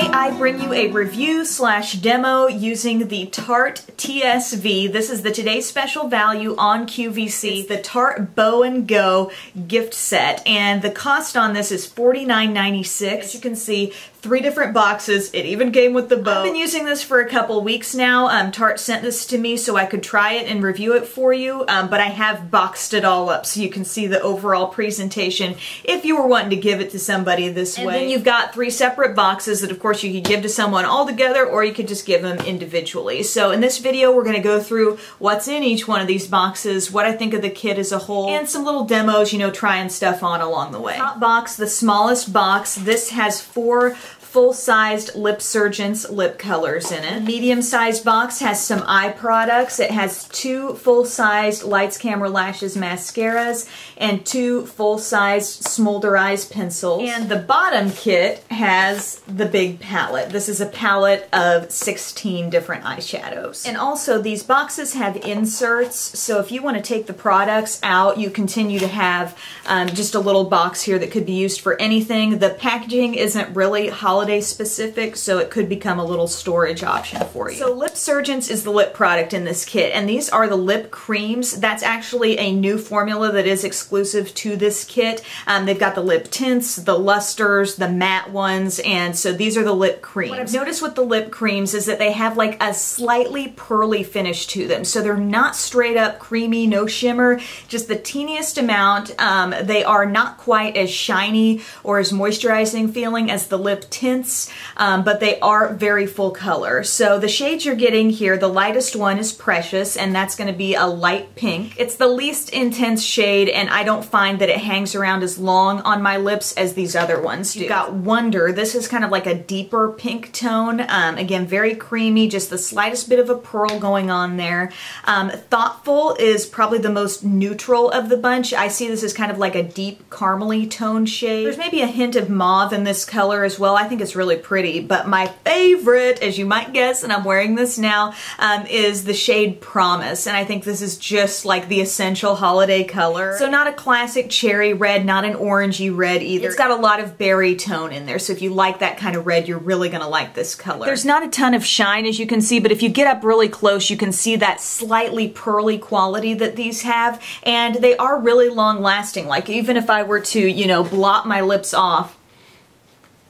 Today I bring you a review slash demo using the Tarte TSV. This is the Today's Special Value on QVC. It's the Tarte Bow Go gift set, and the cost on this is $49.96. As you can see, 3 different boxes. It even came with the bow. I've been using this for a couple weeks now. Tarte sent this to me so I could try it and review it for you, but I have boxed it all up so you can see the overall presentation if you were wanting to give it to somebody this way. And then you've got 3 separate boxes that of course you could give to someone all together, or you could just give them individually. So in this video we're going to go through what's in each one of these boxes, what I think of the kit as a whole, and some little demos, you know, trying stuff on along the way. Top box, the smallest box, this has 4 full-sized Lipsurgence lip colors in it. Medium-sized box has some eye products. It has 2 full-sized Lights Camera Lashes Mascaras and 2 full-sized SmolderEyes pencils. And the bottom kit has the big palette. This is a palette of 16 different eyeshadows. And also these boxes have inserts, so if you want to take the products out, you continue to have just a little box here that could be used for anything. The packaging isn't really holiday specific, so it could become a little storage option for you. So Lipsurgence is the lip product in this kit, and these are the lip creams. That's actually a new formula that is exclusive to this kit. They've got the lip tints, the lusters, the matte ones, and so these are the lip creams. What I've noticed with the lip creams is that they have like a slightly pearly finish to them, so they're not straight up creamy, no shimmer, just the teeniest amount. They are not quite as shiny or as moisturizing feeling as the lip tints, but they are very full color. So the shades you're getting here, the lightest one is Precious, and that's going to be a light pink. It's the least intense shade, and I don't find that it hangs around as long on my lips as these other ones do. You've got Wonder. This is kind of like a deeper pink tone. Again, very creamy, just the slightest bit of a pearl going on there. Thoughtful is probably the most neutral of the bunch. I see this as kind of like a deep caramely tone shade. There's maybe a hint of mauve in this color as well. I think it's really pretty, but my favorite, as you might guess, and I'm wearing this now, is the shade Promise, and I think this is just like the essential holiday color. So not a classic cherry red, not an orangey red either. It's got a lot of berry tone in there, so if you like that kind of red, you're really gonna like this color. There's not a ton of shine, as you can see, but if you get up really close, you can see that slightly pearly quality that these have, and they are really long lasting. Like even if I were to, you know, blot my lips off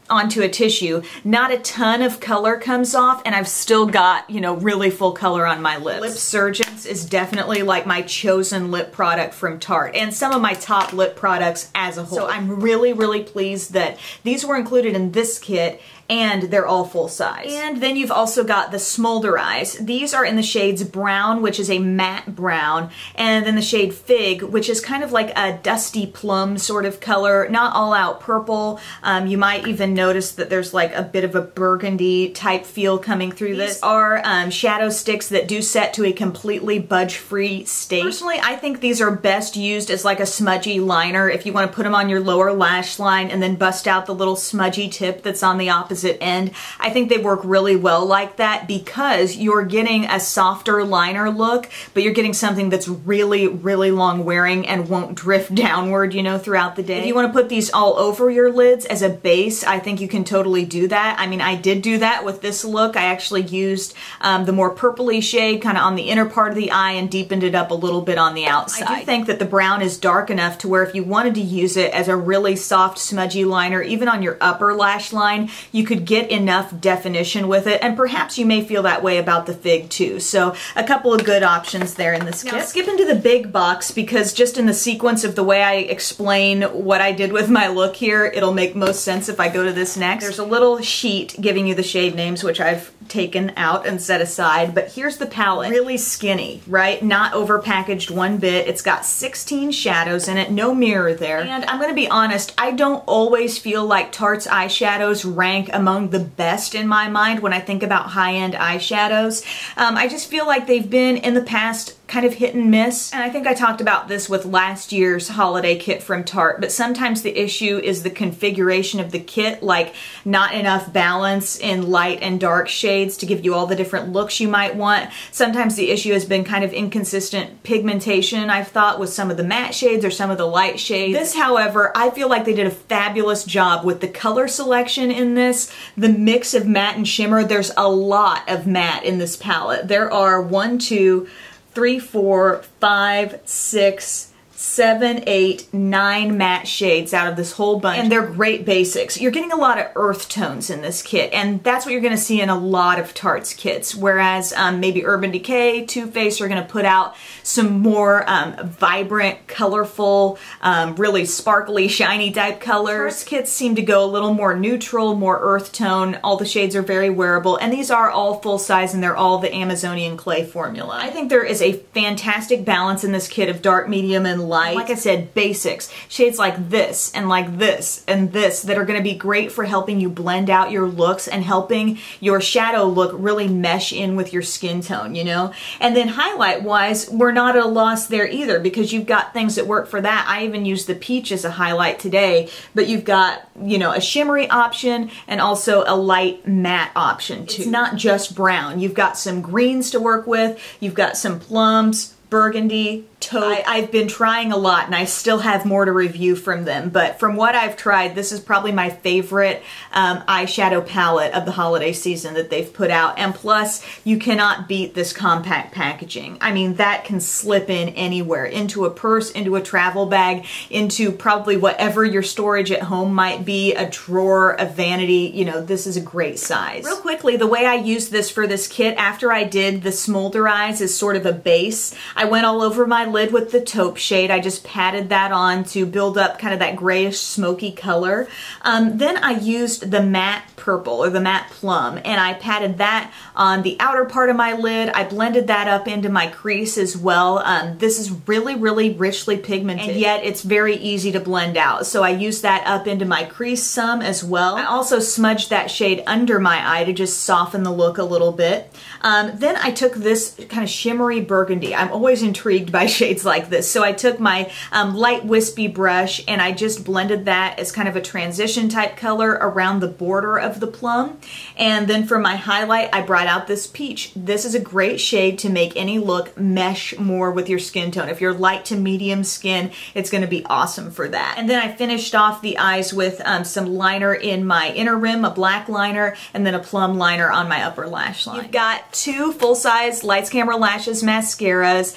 onto a tissue, not a ton of color comes off, and I've still got, you know, really full color on my lips. Lipsurgence is definitely like my chosen lip product from Tarte, and some of my top lip products as a whole. So I'm really, really pleased that these were included in this kit, and they're all full size. And then you've also got the SmolderEyes. These are in the shades Brown, which is a matte brown, and then the shade Fig, which is kind of like a dusty plum sort of color, not all out purple. You might even notice that there's like a bit of a burgundy type feel coming through this. These are shadow sticks that do set to a completely budge-free state. Personally, I think these are best used as like a smudgy liner if you want to put them on your lower lash line and then bust out the little smudgy tip that's on the opposite end. I think they work really well like that because you're getting a softer liner look, but you're getting something that's really, really long wearing and won't drift downward, you know, throughout the day. If you want to put these all over your lids as a base, I think you can totally do that. I mean, I did do that with this look. I actually used the more purpley shade kind of on the inner part of the eye and deepened it up a little bit on the outside. I do think that the brown is dark enough to where if you wanted to use it as a really soft, smudgy liner, even on your upper lash line, you could get enough definition with it, and perhaps you may feel that way about the Fig too. So a couple of good options there in this kit. Now skip into the big box because just in the sequence of the way I explain what I did with my look here, it'll make most sense if I go to this next. There's a little sheet giving you the shade names, which I've taken out and set aside, but here's the palette. Really skinny, right? Not overpackaged one bit. It's got 16 shadows in it, no mirror there. And I'm gonna be honest, I don't always feel like Tarte's eyeshadows rank among the best in my mind when I think about high-end eyeshadows. I just feel like they've been in the past kind of hit and miss. And I think I talked about this with last year's holiday kit from Tarte, but sometimes the issue is the configuration of the kit, like not enough balance in light and dark shades to give you all the different looks you might want. Sometimes the issue has been kind of inconsistent pigmentation, I've thought, with some of the matte shades or some of the light shades. This, however, I feel like they did a fabulous job with the color selection in this, the mix of matte and shimmer. There's a lot of matte in this palette. There are 1, 2, 3, 4, 5, 6, 7, 8, 9 matte shades out of this whole bunch, and they're great basics. You're getting a lot of earth tones in this kit, and that's what you're going to see in a lot of Tarte's kits, whereas maybe Urban Decay, Too Faced are going to put out some more vibrant, colorful, really sparkly, shiny type colors. Tarte's kits seem to go a little more neutral, more earth tone. All the shades are very wearable, and these are all full size, and they're all the Amazonian clay formula. I think there is a fantastic balance in this kit of dark, medium, and light. Like I said, basics. Shades like this and like this and this that are going to be great for helping you blend out your looks and helping your shadow look really mesh in with your skin tone, you know? And then highlight-wise, we're not at a loss there either, because you've got things that work for that. I even used the peach as a highlight today, but you've got, you know, a shimmery option and also a light matte option too. It's not just brown. You've got some greens to work with. You've got some plums, burgundy, taupe. I've been trying a lot and I still have more to review from them, but from what I've tried, this is probably my favorite eyeshadow palette of the holiday season that they've put out. And plus, you cannot beat this compact packaging. I mean, that can slip in anywhere, into a purse, into a travel bag, into probably whatever your storage at home might be, a drawer, a vanity. You know, this is a great size. Real quickly, the way I used this for this kit, after I did the SmolderEyes as sort of a base, I went all over my lid with the taupe shade. I just patted that on to build up kind of that grayish smoky color. Then I used the matte purple or the matte plum, and I patted that on the outer part of my lid. I blended that up into my crease as well. This is really, really richly pigmented, and yet it's very easy to blend out. So I used that up into my crease some as well. I also smudged that shade under my eye to just soften the look a little bit. Then I took this kind of shimmery burgundy. I'm always intrigued by shades like this. So I took my light wispy brush and I just blended that as kind of a transition type color around the border of the plum. And then for my highlight, I brought out this peach. This is a great shade to make any look mesh more with your skin tone. If you're light to medium skin, it's going to be awesome for that. And then I finished off the eyes with some liner in my inner rim, a black liner, and then a plum liner on my upper lash line. You've got 2 full-size Lights Camera Lashes Mascaras.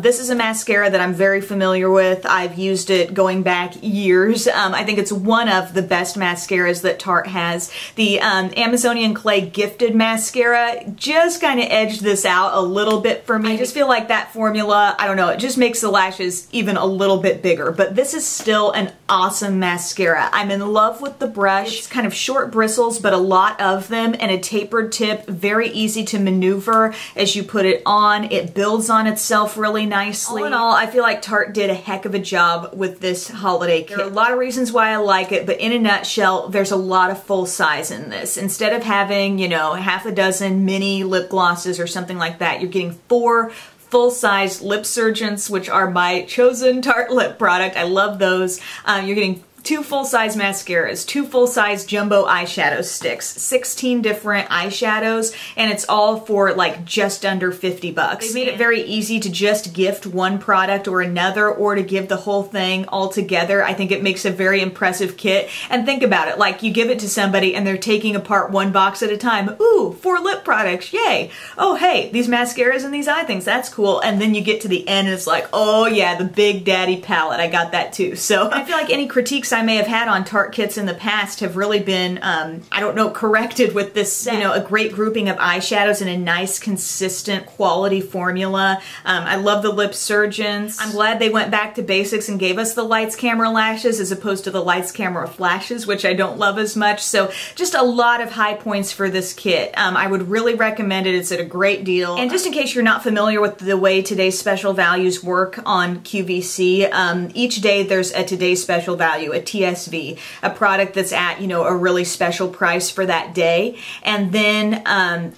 This is a mascara that I'm very familiar with. I've used it going back years. I think it's one of the best mascaras that Tarte has. The Amazonian Clay Gifted Mascara just kind of edged this out a little bit for me. I just feel like that formula, I don't know, it just makes the lashes even a little bit bigger. But this is still an awesome mascara. I'm in love with the brush. It's kind of short bristles, but a lot of them, and a tapered tip, very easy to maneuver as you put it on. It builds on itself really nicely. All in all, I feel like Tarte did a heck of a job with this holiday kit. There are a lot of reasons why I like it, but in a nutshell, there's a lot of full size in this. Instead of having, you know, half a dozen mini lip glosses or something like that, you're getting 4 full-size Lipsurgence, which are my chosen Tarte lip product. I love those. You're getting 2 full-size mascaras, 2 full-size jumbo eyeshadow sticks, 16 different eyeshadows, and it's all for like just under 50 bucks. They made it very easy to just gift one product or another, or to give the whole thing all together. I think it makes a very impressive kit. And think about it, like you give it to somebody and they're taking apart one box at a time. Ooh, 4 lip products, yay. Oh hey, these mascaras and these eye things, that's cool. And then you get to the end and it's like, oh yeah, the Big Daddy palette, I got that too. So I feel like any critiques I may have had on Tarte kits in the past have really been, I don't know, corrected with this set. You know, a great grouping of eyeshadows and a nice, consistent, quality formula. I love the Lipsurgence. I'm glad they went back to basics and gave us the Lights Camera Lashes as opposed to the Lights Camera Flashes, which I don't love as much. So just a lot of high points for this kit. I would really recommend it. It's at a great deal. And just in case you're not familiar with the way today's special values work on QVC, each day there's a today's special value. a TSV, a product that's at, you know, a really special price for that day. And then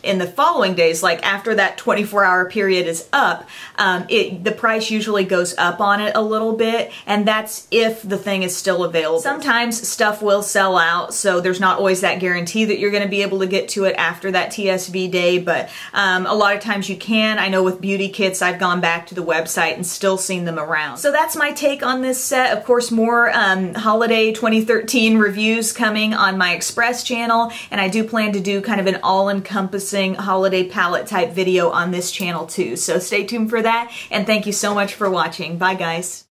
in the following days, like after that 24-hour period is up, the price usually goes up on it a little bit, and that's if the thing is still available. Sometimes stuff will sell out, so there's not always that guarantee that you're going to be able to get to it after that TSV day, but a lot of times you can. I know with beauty kits, I've gone back to the website and still seen them around. So that's my take on this set. Of course, more holiday 2013 reviews coming on my Express channel, and I do plan to do kind of an all-encompassing holiday palette type video on this channel too. So stay tuned for that, and thank you so much for watching. Bye guys.